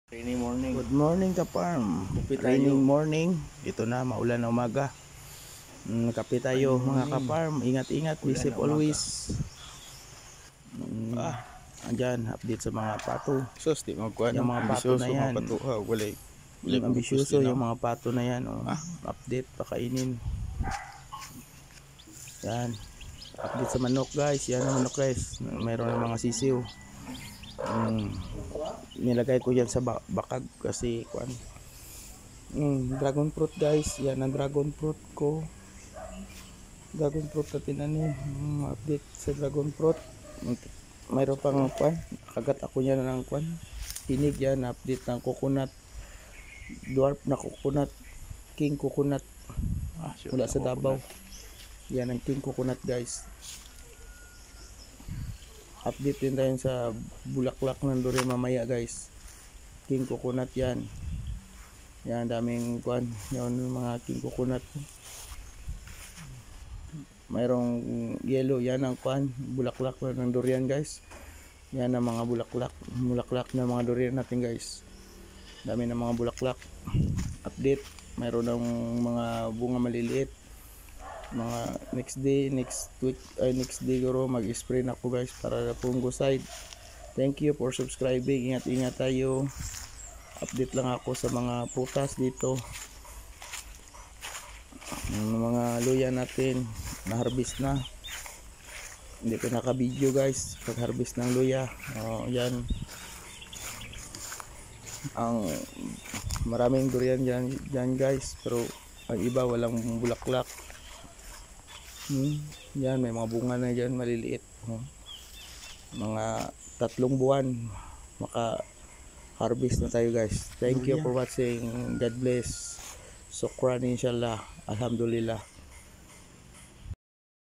Rainy morning. Good morning ka-farm. Kape tayo. Raining morning. Ito na, maulan na umaga. Kape tayo mga ka-farm. Ingat-ingat, be safe always. Andyan, update sa mga pato. Sus, di magkuhan. Yung mga pato na yan. Walay Ambisyoso yung mga pato na yan. Update, pakainin. Yan. Update sa manok guys. Yan ang manok guys. Mayroon ng mga sisiw. Nilagay ko yan sa bakag kasi kuan. Dragon fruit guys. Yan ang dragon fruit ko. Dragon fruit natin ano. Update sa dragon fruit. Mayroon pang kuan. Kagat ako yan ng kuan. Tinig yan. Update ng coconut. Dwarf na coconut. King coconut. Mula sa Davao. Yan ang king coconut guys. Update din tayo sa bulaklak ng durian mamaya guys. King coconut yan. Yan daming kuan. Yan mga king coconut. Mayroong yellow. Yan ang kuan. Bulaklak ng durian guys. Yan ang mga bulaklak. Bulaklak na mga durian natin guys. Dami ng mga bulaklak. Update. Mayroon ng mga bunga maliliit. Mga next day siguro mag-spray na ako guys para fungicide. Thank you for subscribing. Ingat tayo. Update lang ako sa mga prutas dito. Mga luya natin na harvest na. Hindi ko naka-video guys pag harvest ng luya. Yan. Ang maraming durian dyan guys, pero ang iba walang bulaklak. Yan, may mga bunga na dyan maliliit. Mga 3 buwan maka harvest na tayo guys. Thank you for watching. God bless. Shukran inshallah. Alhamdulillah.